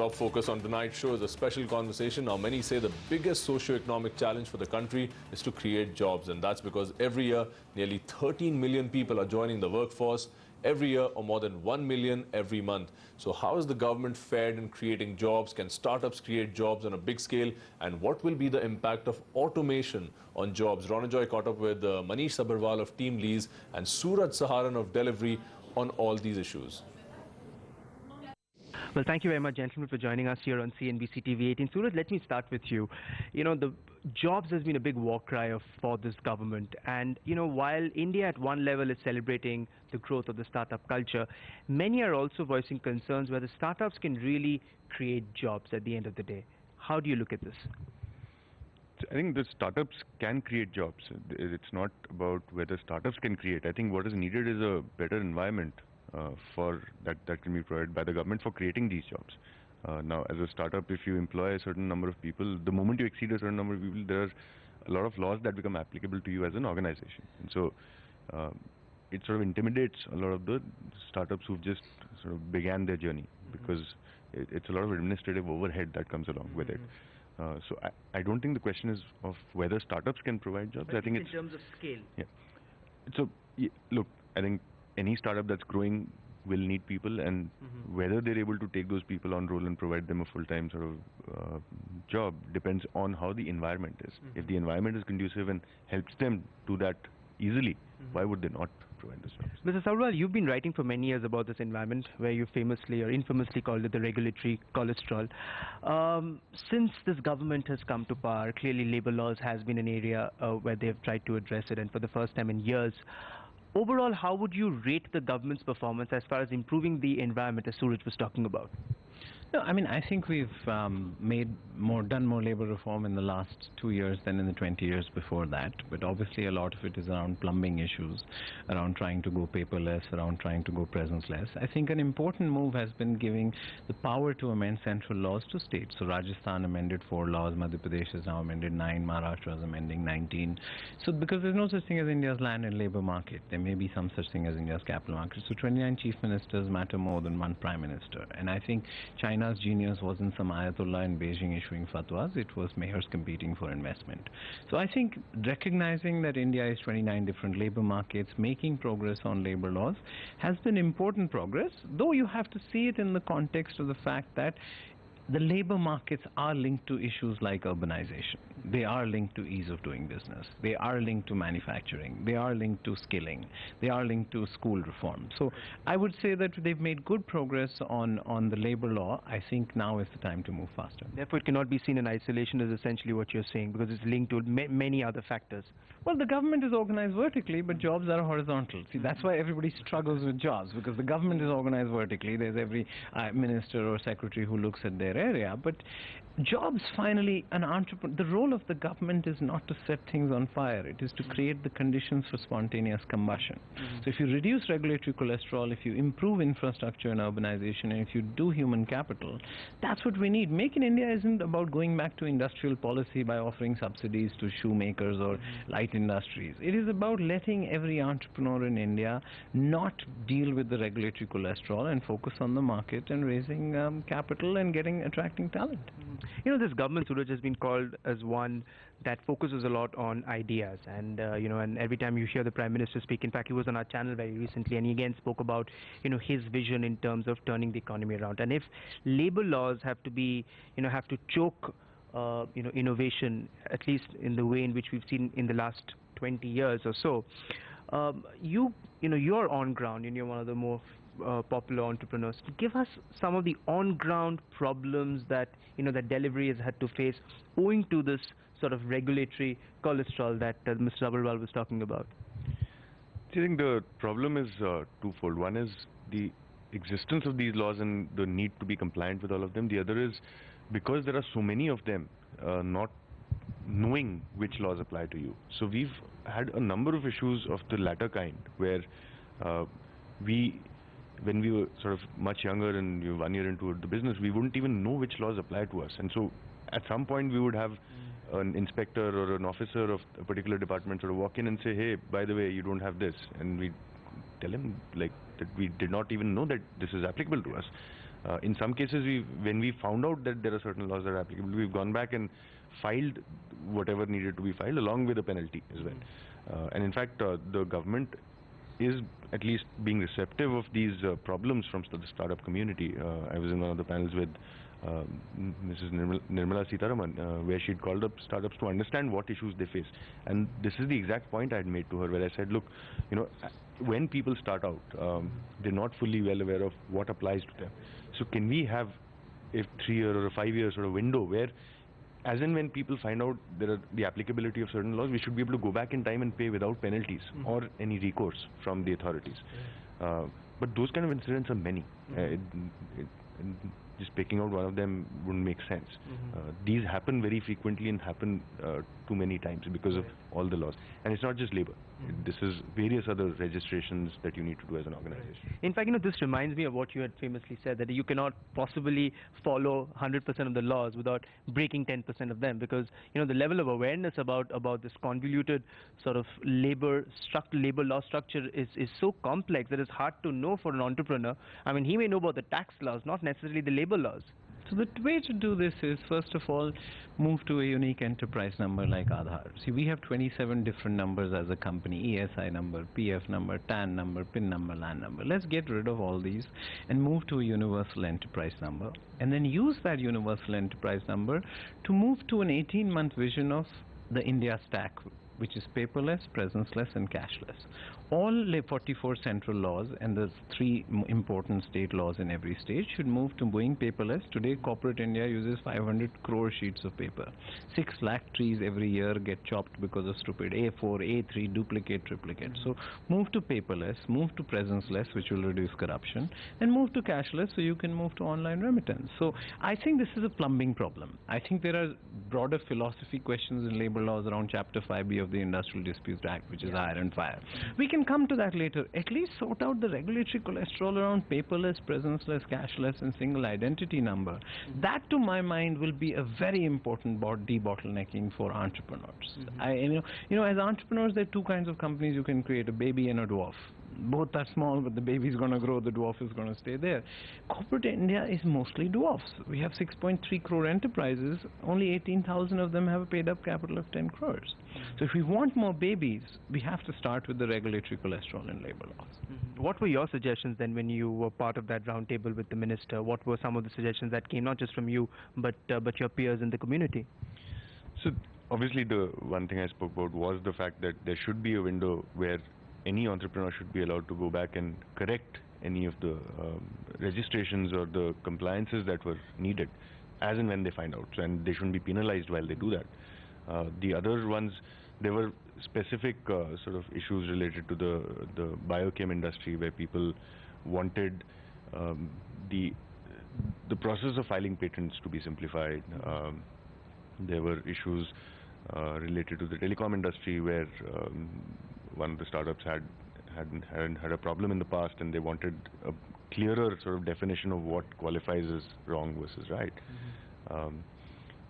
Top focus on tonight's show is a special conversation. Now, many say the biggest socio-economic challenge for the country is to create jobs, and that's because every year nearly 13 million people are joining the workforce every year, or more than 1 million every month. So how is the government fared in creating jobs? Can startups create jobs on a big scale? And what will be the impact of automation on jobs? Ronojoy caught up with Manish Sabharwal of Teamlease and Suraj Saharan of Delhivery on all these issues. Well, thank you very much, gentlemen, for joining us here on CNBC TV 18. Suraj, let me start with you. The jobs has been a big war cry for this government. And, while India at one level is celebrating the growth of the startup culture, many are also voicing concerns whether startups can really create jobs at the end of the day. How do you look at this? I think the startups can create jobs. It's not about whether startups can create. I think what is needed is a better environment for that can be provided by the government for creating these jobs. Now, as a startup, if you employ a certain number of people, the moment you exceed a certain number of people, there are a lot of laws that become applicable to you as an organization. And so it sort of intimidates a lot of the startups who've just sort of began their journey, because it's a lot of administrative overhead that comes along with it. So I don't think the question is of whether startups can provide jobs. But I think in terms of scale. Yeah. So look, I think any startup that's growing will need people, and whether they're able to take those people on roll and provide them a full-time sort of job depends on how the environment is. If the environment is conducive and helps them do that easily, why would they not provide those jobs? Mr. Sabharwal, you've been writing for many years about this environment, where you famously or infamously called it the regulatory cholesterol. Since this government has come to power, clearly labor laws has been an area where they've tried to address it, and for the first time in years. Overall, how would you rate the government's performance as far as improving the environment, as Suraj was talking about? No, I mean, I think we've done more labor reform in the last 2 years than in the 20 years before that. But obviously, a lot of it is around plumbing issues, around trying to go paperless, around trying to go presence-less. I think an important move has been giving the power to amend central laws to states. So Rajasthan amended 4 laws, Madhya Pradesh has now amended 9, Maharashtra is amending 19. So because there's no such thing as India's land and labor market, there may be some such thing as India's capital market. So 29 chief ministers matter more than one prime minister. And I think China's genius wasn't some Ayatollah in Beijing issuing fatwas, it was mayors competing for investment. So I think recognizing that India is 29 different labor markets, making progress on labor laws has been important progress, though you have to see it in the context of the fact that the labor markets are linked to issues like urbanization. They are linked to ease of doing business. They are linked to manufacturing. They are linked to skilling. They are linked to school reform. So I would say that they've made good progress on the labor law. I think now is the time to move faster. Therefore, it cannot be seen in isolation, is essentially what you're saying, because it's linked to many other factors. Well, the government is organized vertically, but jobs are horizontal. See, that's why everybody struggles with jobs, because the government is organized vertically. There's every minister or secretary who looks at their area. But jobs, finally, the role of the government is not to set things on fire. It is to create the conditions for spontaneous combustion. So if you reduce regulatory cholesterol, if you improve infrastructure and urbanization, and if you do human capital, that's what we need. Make in India isn't about going back to industrial policy by offering subsidies to shoemakers or light industries. It is about letting every entrepreneur in India not deal with the regulatory cholesterol and focus on the market and raising capital and attracting talent. This government, Suraj, has been called as one that focuses a lot on ideas, and and every time you hear the Prime Minister speak, in fact, he was on our channel very recently, and he again spoke about his vision in terms of turning the economy around. And if labor laws have to choke innovation, at least in the way in which we've seen in the last 20 years or so, you're on ground, and you're one of the more popular entrepreneurs. Give us some of the on-ground problems that that Delhivery has had to face owing to this sort of regulatory cholesterol that Mr. Sabharwal was talking about. I think the problem is twofold. One is the existence of these laws and the need to be compliant with all of them. The other is because there are so many of them, not knowing which laws apply to you. So we've had a number of issues of the latter kind, where when we were sort of much younger and 1 year into the business, we wouldn't even know which laws apply to us. And so at some point we would have an inspector or an officer of a particular department sort of walk in and say, hey, by the way, you don't have this. And we tell him like that we did not even know that this is applicable to us. In some cases, when we found out that there are certain laws that are applicable, we've gone back and filed whatever needed to be filed along with a penalty as well. And in fact, the government is at least being receptive of these problems from the startup community. I was in one of the panels with Mrs. Nirmala Sitharaman, where she'd called up startups to understand what issues they face. And this is the exact point I had made to her, where I said, look, you know, when people start out, they're not fully well aware of what applies to them. So can we have a 3-year or a 5-year sort of window where, as and when people find out there are the applicability of certain laws, we should be able to go back in time and pay without penalties or any recourse from the authorities. But those kind of incidents are many. Just picking out one of them wouldn't make sense. These happen very frequently and happen too many times because of all the laws. And it's not just labor. This is various other registrations that you need to do as an organization. In fact, you know, this reminds me of what you had famously said, that you cannot possibly follow 100% of the laws without breaking 10% of them, because, you know, the level of awareness about this convoluted sort of labor law structure is so complex that it's hard to know for an entrepreneur. I mean, he may know about the tax laws, not necessarily the labor laws. So the way to do this is, first of all, move to a unique enterprise number like Aadhaar. See, we have 27 different numbers as a company: ESI number, PF number, TAN number, PIN number, LAN number. Let's get rid of all these and move to a universal enterprise number, and then use that universal enterprise number to move to an 18-month vision of the India stack, which is paperless, presenceless, and cashless. All 44 central laws and the 3 important state laws in every state should move to being paperless. Today, corporate India uses 500 crore sheets of paper. 6 lakh trees every year get chopped because of stupid A4, A3, duplicate, triplicate. So move to paperless, move to presenceless, which will reduce corruption, and move to cashless so you can move to online remittance. So I think this is a plumbing problem. I think there are broader philosophy questions in labor laws around Chapter 5B of the Industrial Disputes Act, which is hire and fire. We can come to that later. At least sort out the regulatory cholesterol around paperless, presenceless, cashless, and single identity number. That, to my mind, will be a very important debottlenecking for entrepreneurs. You know, as entrepreneurs, there are 2 kinds of companies you can create: a baby and a dwarf. Both are small, but the baby is going to grow, the dwarf is going to stay there. Corporate India is mostly dwarfs. We have 6.3 crore enterprises. Only 18,000 of them have a paid-up capital of 10 crores. So if we want more babies, we have to start with the regulatory cholesterol in labor laws. What were your suggestions then when you were part of that roundtable with the minister? What were some of the suggestions that came not just from you, but your peers in the community? So obviously the one thing I spoke about was the fact that there should be a window where any entrepreneur should be allowed to go back and correct any of the registrations or the compliances that were needed as and when they find out. So, and they shouldn't be penalized while they do that. The other ones, there were specific sort of issues related to the biochem industry, where people wanted the process of filing patents to be simplified. There were issues related to the telecom industry, where one of the startups had a problem in the past, and they wanted a clearer sort of definition of what qualifies as wrong versus right.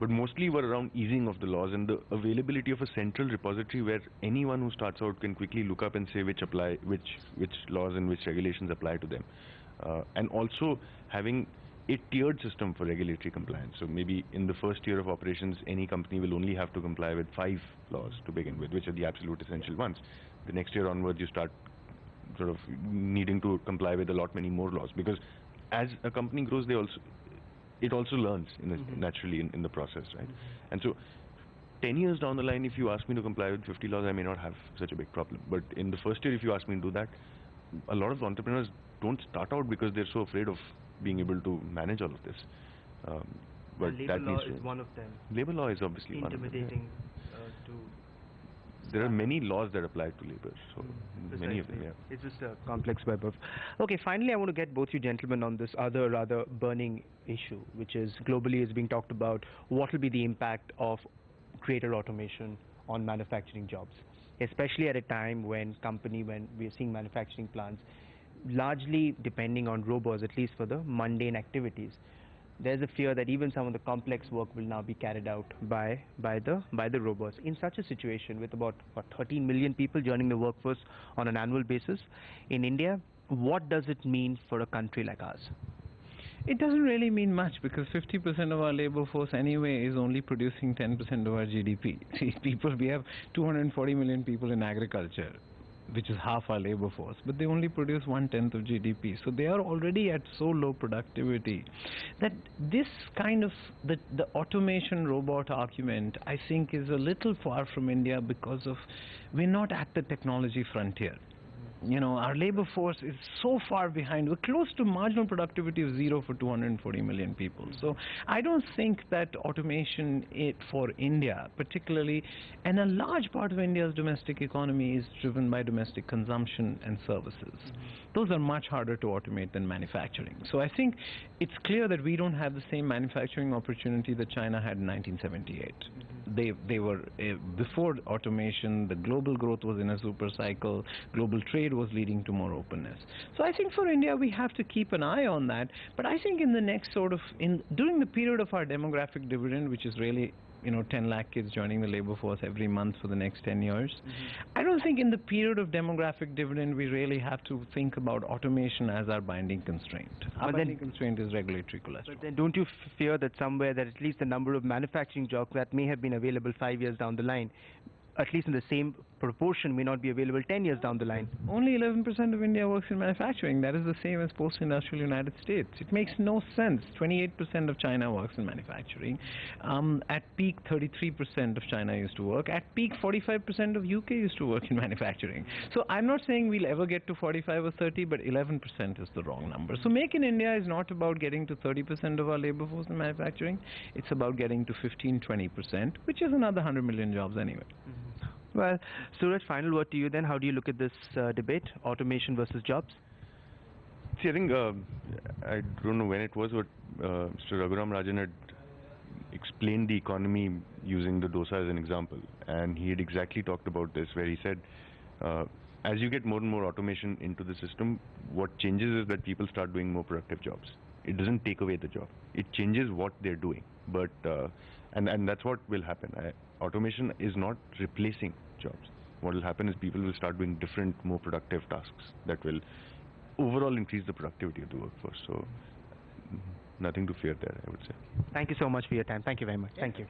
But mostly were around easing of the laws and the availability of a central repository where anyone who starts out can quickly look up and say which laws and which regulations apply to them. And also having a tiered system for regulatory compliance. So maybe in the first year of operations, any company will only have to comply with 5 laws to begin with, which are the absolute essential ones. The next year onwards, you start sort of needing to comply with a lot many more laws, because as a company grows, it also learns naturally in the process, right? And so 10 years down the line, if you ask me to comply with 50 laws, I may not have such a big problem. But in the first year, if you ask me to do that, a lot of entrepreneurs don't start out because they're so afraid of being able to manage all of this. But labor that law needs is one of them. Labor law is obviously one of them. Intimidating There are many laws that apply to labor, so many of them, yeah. It's just a complex web of... Okay, finally I want to get both you gentlemen on this other rather burning issue, which is globally is being talked about. What will be the impact of greater automation on manufacturing jobs, especially at a time when we are seeing manufacturing plants largely depending on robots, at least for the mundane activities. There's a fear that even some of the complex work will now be carried out by the robots. In such a situation, with about 13 million people joining the workforce on an annual basis in India, what does it mean for a country like ours? It doesn't really mean much because 50% of our labor force anyway is only producing 10% of our GDP. See, we have 240 million people in agriculture, which is half our labor force, but they only produce 1/10 of GDP. So they are already at so low productivity that this kind of the automation robot argument, I think, is a little far from India because of we're not at the technology frontier. You know, our labor force is so far behind. We're close to marginal productivity of 0 for 240 million people. So I don't think that automation for India, particularly, and a large part of India's domestic economy is driven by domestic consumption and services. Those are much harder to automate than manufacturing. So I think it's clear that we don't have the same manufacturing opportunity that China had in 1978. They were, before automation, the global growth was in a super cycle, global trade was leading to more openness. So I think for India, we have to keep an eye on that. But I think in the next during the period of our demographic dividend, which is really, 10 lakh kids joining the labor force every month for the next 10 years. I don't think in the period of demographic dividend we really have to think about automation as our binding constraint. Our binding constraint is regulatory cholesterol. But then don't you fear that somewhere that at least the number of manufacturing jobs that may have been available 5 years down the line, at least in the same proportion, may not be available 10 years down the line? Only 11% of India works in manufacturing. That is the same as post-industrial United States. It makes no sense. 28% of China works in manufacturing. At peak, 33% of China used to work. At peak, 45% of UK used to work in manufacturing. So I'm not saying we'll ever get to 45 or 30, but 11% is the wrong number. So Make in India is not about getting to 30% of our labor force in manufacturing. It's about getting to 15-20%, which is another 100 million jobs anyway. Well, Suraj, final word to you then. How do you look at this debate, automation versus jobs? See, I think, I don't know when it was, but Mr. Raghuram Rajan had explained the economy using the dosa as an example. And he had exactly talked about this, where he said, as you get more and more automation into the system, what changes is that people start doing more productive jobs. It doesn't take away the job. It changes what they're doing. But and that's what will happen. Automation is not replacing jobs. What will happen is people will start doing different, more productive tasks that will overall increase the productivity of the workforce. So nothing to fear there, I would say. Thank you so much for your time. Thank you very much. Thank you.